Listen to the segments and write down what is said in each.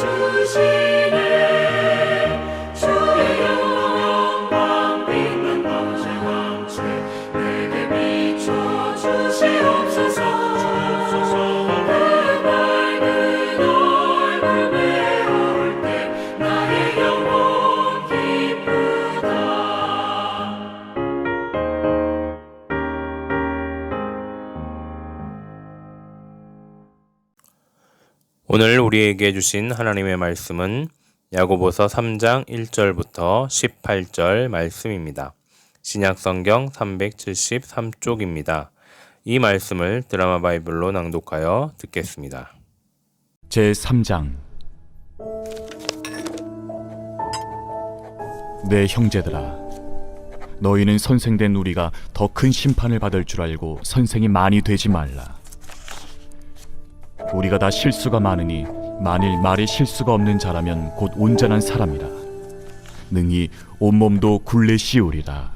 주시네. 주의 영광 빛난 번째 왕체 내게 비춰 주시옵소서. 그 밝은 얼굴 배울 때 나의 영혼 기쁘다. 오늘 우리에게 주신 하나님의 말씀은 야고보서 3장 1절부터 18절 말씀입니다. 신약성경 373쪽입니다. 이 말씀을 드라마 바이블로 낭독하여 듣겠습니다. 제3장. 내 형제들아, 너희는 선생된 우리가 더 큰 심판을 받을 줄 알고 선생이 많이 되지 말라. 우리가 다 실수가 많으니 만일 말에 실수가 없는 자라면 곧 온전한 사람이라. 능히 온몸도 굴레 씌우리라.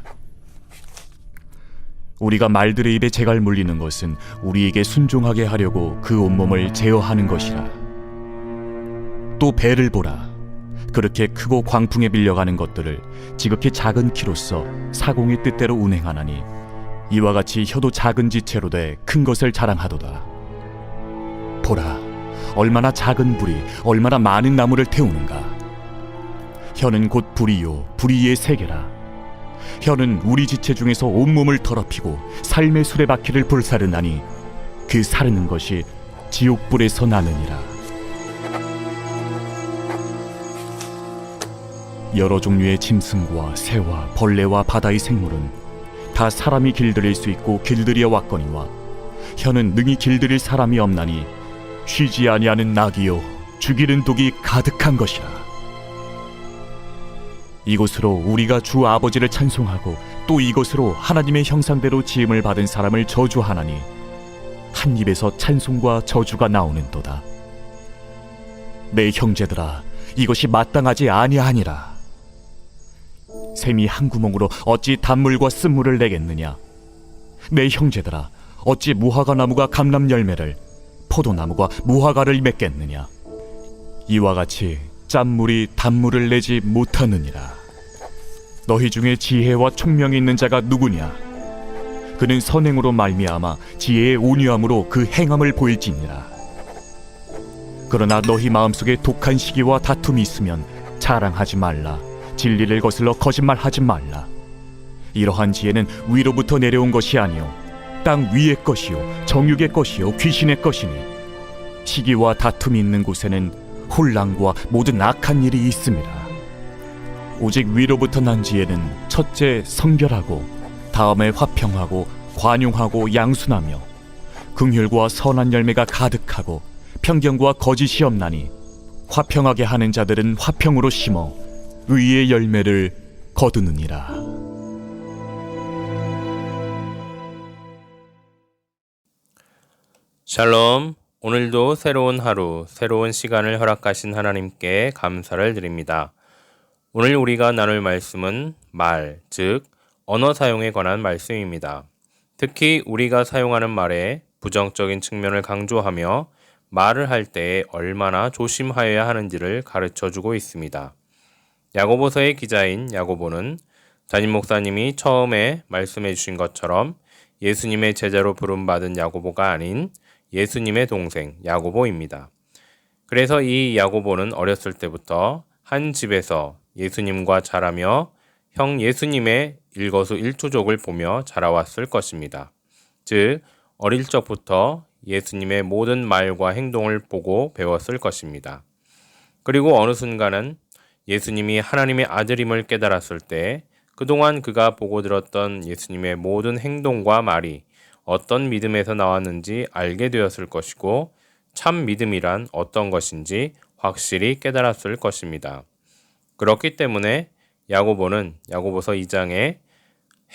우리가 말들의 입에 재갈 물리는 것은 우리에게 순종하게 하려고 그 온몸을 제어하는 것이라. 또 배를 보라. 그렇게 크고 광풍에 밀려가는 것들을 지극히 작은 키로서 사공의 뜻대로 운행하나니 이와 같이 혀도 작은 지체로 돼 큰 것을 자랑하도다. 보라, 얼마나 작은 불이 얼마나 많은 나무를 태우는가. 혀는 곧 불이요 불의의 세계라. 혀는 우리 지체 중에서 온몸을 더럽히고 삶의 수레바퀴를 불사르나니 그 사르는 것이 지옥불에서 나느니라. 여러 종류의 짐승과 새와 벌레와 바다의 생물은 다 사람이 길들일 수 있고 길들여 왔거니와 혀는 능히 길들일 사람이 없나니 쉬지 아니하는 낙이요 죽이는 독이 가득한 것이라. 이것으로 우리가 주 아버지를 찬송하고 또 이것으로 하나님의 형상대로 지음을 받은 사람을 저주하나니 한 입에서 찬송과 저주가 나오는도다. 내 형제들아, 이것이 마땅하지 아니하니라. 샘이 한 구멍으로 어찌 단물과 쓴물을 내겠느냐. 내 형제들아, 어찌 무화과 나무가 감람 열매를 포도나무가 무화과를 맺겠느냐. 이와 같이 짠물이 단물을 내지 못하느니라. 너희 중에 지혜와 총명이 있는 자가 누구냐. 그는 선행으로 말미암아 지혜의 온유함으로 그 행함을 보일지니라. 그러나 너희 마음속에 독한 시기와 다툼이 있으면 자랑하지 말라. 진리를 거슬러 거짓말하지 말라. 이러한 지혜는 위로부터 내려온 것이 아니요 땅 위의 것이요 정육의 것이요 귀신의 것이니 시기와 다툼이 있는 곳에는 혼란과 모든 악한 일이 있음이라. 오직 위로부터 난 지혜는 첫째 성결하고 다음에 화평하고 관용하고 양순하며 긍휼과 선한 열매가 가득하고 편견과 거짓이 없나니 화평하게 하는 자들은 화평으로 심어 의의 열매를 거두느니라. 샬롬. 오늘도 새로운 하루, 새로운 시간을 허락하신 하나님께 감사를 드립니다. 오늘 우리가 나눌 말씀은 말, 즉 언어 사용에 관한 말씀입니다. 특히 우리가 사용하는 말에 부정적인 측면을 강조하며 말을 할 때 얼마나 조심하여야 하는지를 가르쳐주고 있습니다. 야고보서의 기자인 야고보는 담임 목사님이 처음에 말씀해 주신 것처럼 예수님의 제자로 부름받은 야고보가 아닌 예수님의 동생 야고보입니다. 그래서 이 야고보는 어렸을 때부터 한 집에서 예수님과 자라며 형 예수님의 일거수일투족을 보며 자라왔을 것입니다. 즉 어릴 적부터 예수님의 모든 말과 행동을 보고 배웠을 것입니다. 그리고 어느 순간은 예수님이 하나님의 아들임을 깨달았을 때 그동안 그가 보고 들었던 예수님의 모든 행동과 말이 어떤 믿음에서 나왔는지 알게 되었을 것이고 참 믿음이란 어떤 것인지 확실히 깨달았을 것입니다. 그렇기 때문에 야고보는 야고보서 2장에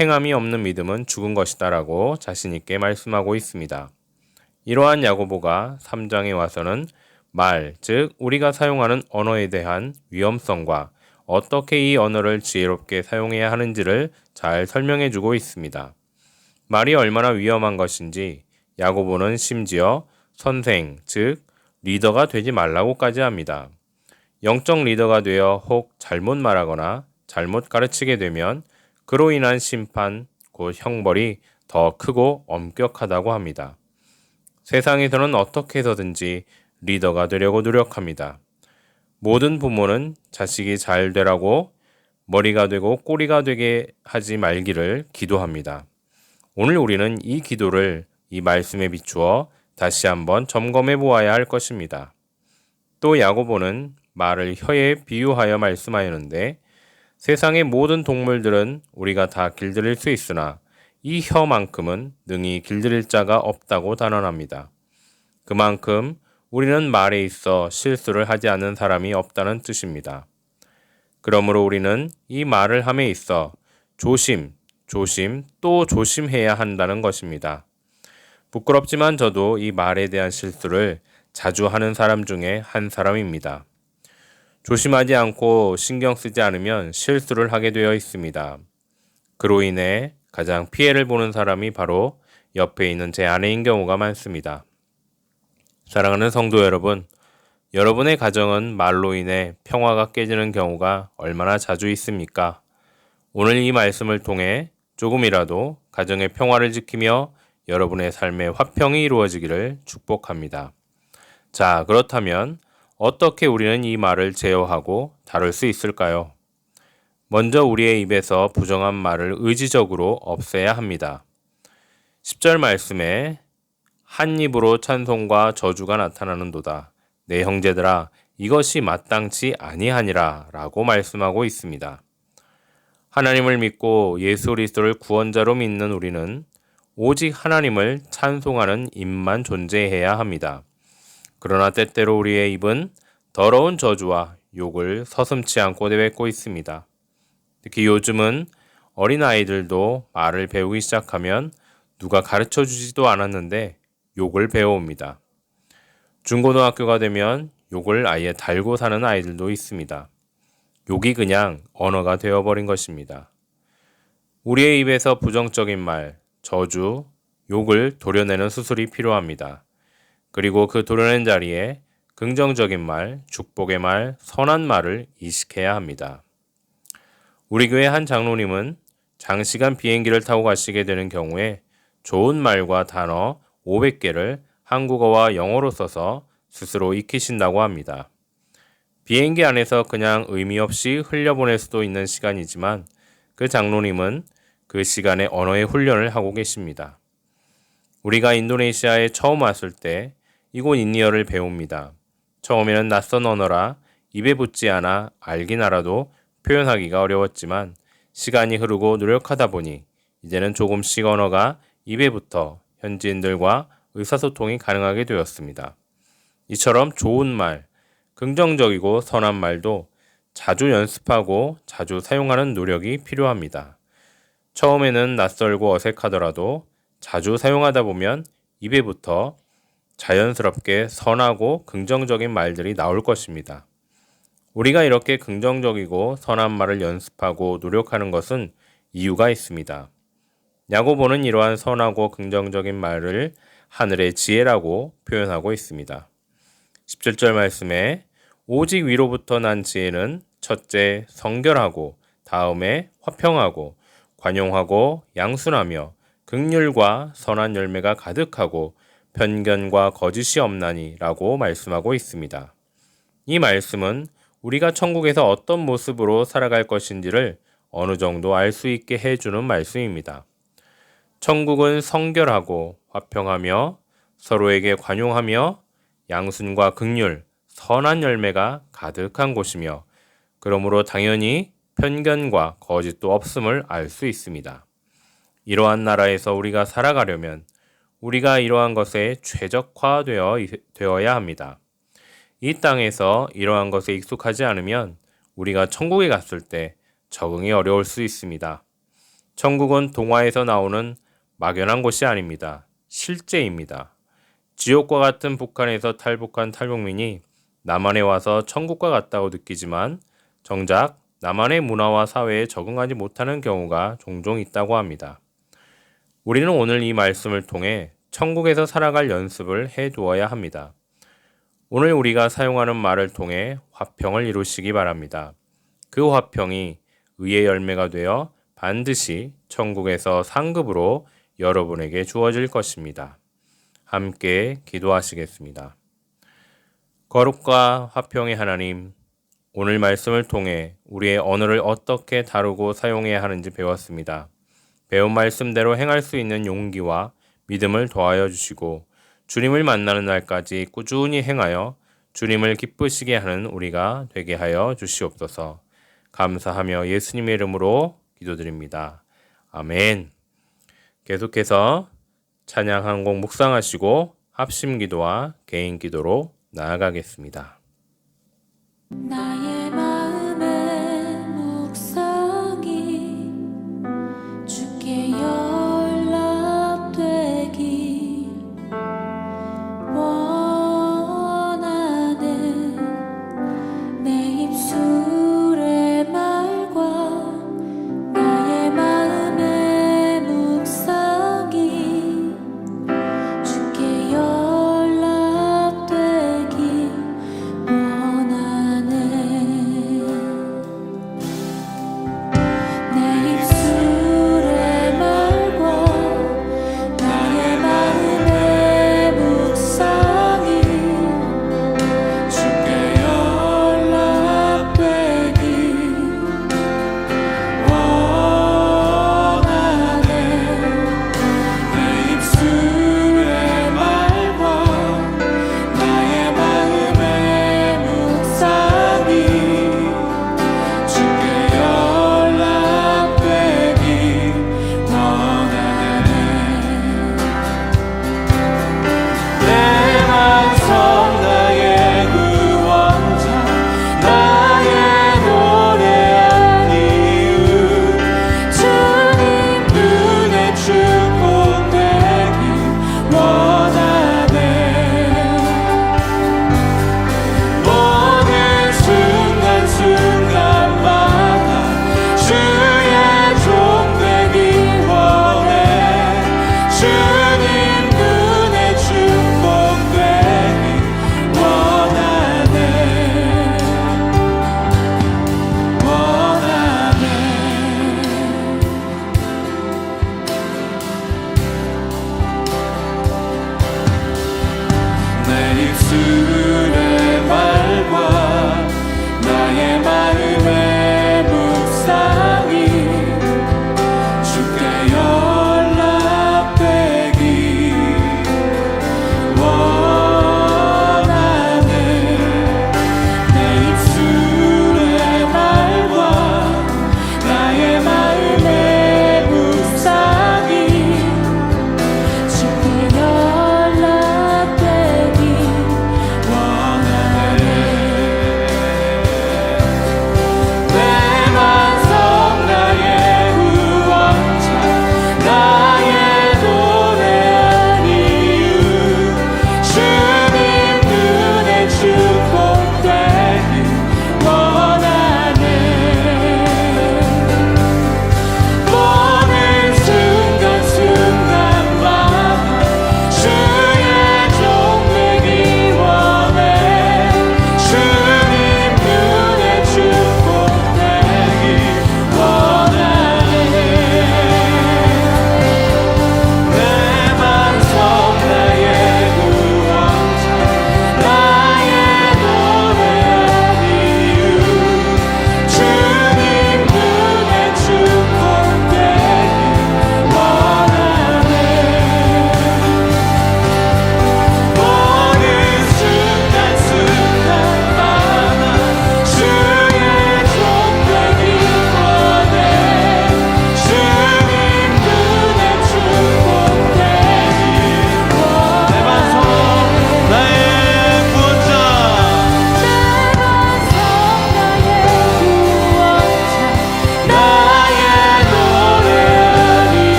행함이 없는 믿음은 죽은 것이다 라고 자신 있게 말씀하고 있습니다. 이러한 야고보가 3장에 와서는 말, 즉 우리가 사용하는 언어에 대한 위험성과 어떻게 이 언어를 지혜롭게 사용해야 하는지를 잘 설명해 주고 있습니다. 말이 얼마나 위험한 것인지 야고보는 심지어 선생, 즉 리더가 되지 말라고까지 합니다. 영적 리더가 되어 혹 잘못 말하거나 잘못 가르치게 되면 그로 인한 심판, 곧 형벌이 더 크고 엄격하다고 합니다. 세상에서는 어떻게 해서든지 리더가 되려고 노력합니다. 모든 부모는 자식이 잘 되라고 머리가 되고 꼬리가 되게 하지 말기를 기도합니다. 오늘 우리는 이 기도를 이 말씀에 비추어 다시 한번 점검해 보아야 할 것입니다. 또 야고보는 말을 혀에 비유하여 말씀하였는데 세상의 모든 동물들은 우리가 다 길들일 수 있으나 이 혀만큼은 능히 길들일 자가 없다고 단언합니다. 그만큼 우리는 말에 있어 실수를 하지 않는 사람이 없다는 뜻입니다. 그러므로 우리는 이 말을 함에 있어 조심, 또 조심해야 한다는 것입니다. 부끄럽지만 저도 이 말에 대한 실수를 자주 하는 사람 중에 한 사람입니다. 조심하지 않고 신경 쓰지 않으면 실수를 하게 되어 있습니다. 그로 인해 가장 피해를 보는 사람이 바로 옆에 있는 제 아내인 경우가 많습니다. 사랑하는 성도 여러분, 여러분의 가정은 말로 인해 평화가 깨지는 경우가 얼마나 자주 있습니까? 오늘 이 말씀을 통해 조금이라도 가정의 평화를 지키며 여러분의 삶의 화평이 이루어지기를 축복합니다. 자, 그렇다면 어떻게 우리는 이 말을 제어하고 다룰 수 있을까요? 먼저 우리의 입에서 부정한 말을 의지적으로 없애야 합니다. 10절 말씀에 한 입으로 찬송과 저주가 나타나는도다. 내 형제들아 이것이 마땅치 아니하니라 라고 말씀하고 있습니다. 하나님을 믿고 예수 그리스도를 구원자로 믿는 우리는 오직 하나님을 찬송하는 입만 존재해야 합니다. 그러나 때때로 우리의 입은 더러운 저주와 욕을 서슴지 않고 내뱉고 있습니다. 특히 요즘은 어린아이들도 말을 배우기 시작하면 누가 가르쳐 주지도 않았는데 욕을 배워옵니다. 중고등학교가 되면 욕을 아예 달고 사는 아이들도 있습니다. 욕이 그냥 언어가 되어버린 것입니다. 우리의 입에서 부정적인 말, 저주, 욕을 도려내는 수술이 필요합니다. 그리고 그 도려낸 자리에 긍정적인 말, 축복의 말, 선한 말을 이식해야 합니다. 우리 교회 한 장로님은 장시간 비행기를 타고 가시게 되는 경우에 좋은 말과 단어 500개를 한국어와 영어로 써서 스스로 익히신다고 합니다. 비행기 안에서 그냥 의미 없이 흘려보낼 수도 있는 시간이지만 그 장로님은 그 시간에 언어의 훈련을 하고 계십니다. 우리가 인도네시아에 처음 왔을 때 이곳 인디어를 배웁니다. 처음에는 낯선 언어라 입에 붙지 않아 알긴 알아도 표현하기가 어려웠지만 시간이 흐르고 노력하다 보니 이제는 조금씩 언어가 입에 붙어 현지인들과 의사소통이 가능하게 되었습니다. 이처럼 좋은 말, 긍정적이고 선한 말도 자주 연습하고 자주 사용하는 노력이 필요합니다. 처음에는 낯설고 어색하더라도 자주 사용하다 보면 입에 붙어 자연스럽게 선하고 긍정적인 말들이 나올 것입니다. 우리가 이렇게 긍정적이고 선한 말을 연습하고 노력하는 것은 이유가 있습니다. 야고보는 이러한 선하고 긍정적인 말을 하늘의 지혜라고 표현하고 있습니다. 17절 말씀에 오직 위로부터 난 지혜는 첫째 성결하고 다음에 화평하고 관용하고 양순하며 긍휼과 선한 열매가 가득하고 편견과 거짓이 없나니 라고 말씀하고 있습니다. 이 말씀은 우리가 천국에서 어떤 모습으로 살아갈 것인지를 어느 정도 알 수 있게 해주는 말씀입니다. 천국은 성결하고 화평하며 서로에게 관용하며 양순과 긍휼, 선한 열매가 가득한 곳이며 그러므로 당연히 편견과 거짓도 없음을 알 수 있습니다. 이러한 나라에서 우리가 살아가려면 우리가 이러한 것에 최적화되어야 합니다. 이 땅에서 이러한 것에 익숙하지 않으면 우리가 천국에 갔을 때 적응이 어려울 수 있습니다. 천국은 동화에서 나오는 막연한 곳이 아닙니다. 실제입니다. 지옥과 같은 북한에서 탈북한 탈북민이 남한에 와서 천국과 같다고 느끼지만 정작 남한의 문화와 사회에 적응하지 못하는 경우가 종종 있다고 합니다. 우리는 오늘 이 말씀을 통해 천국에서 살아갈 연습을 해 두어야 합니다. 오늘 우리가 사용하는 말을 통해 화평을 이루시기 바랍니다. 그 화평이 의의 열매가 되어 반드시 천국에서 상급으로 여러분에게 주어질 것입니다. 함께 기도하시겠습니다. 거룩과 화평의 하나님, 오늘 말씀을 통해 우리의 언어를 어떻게 다루고 사용해야 하는지 배웠습니다. 배운 말씀대로 행할 수 있는 용기와 믿음을 더하여 주시고 주님을 만나는 날까지 꾸준히 행하여 주님을 기쁘시게 하는 우리가 되게 하여 주시옵소서. 감사하며 예수님의 이름으로 기도드립니다. 아멘. 계속해서 찬양 한 곡 묵상하시고 합심 기도와 개인 기도로 나아가겠습니다. 나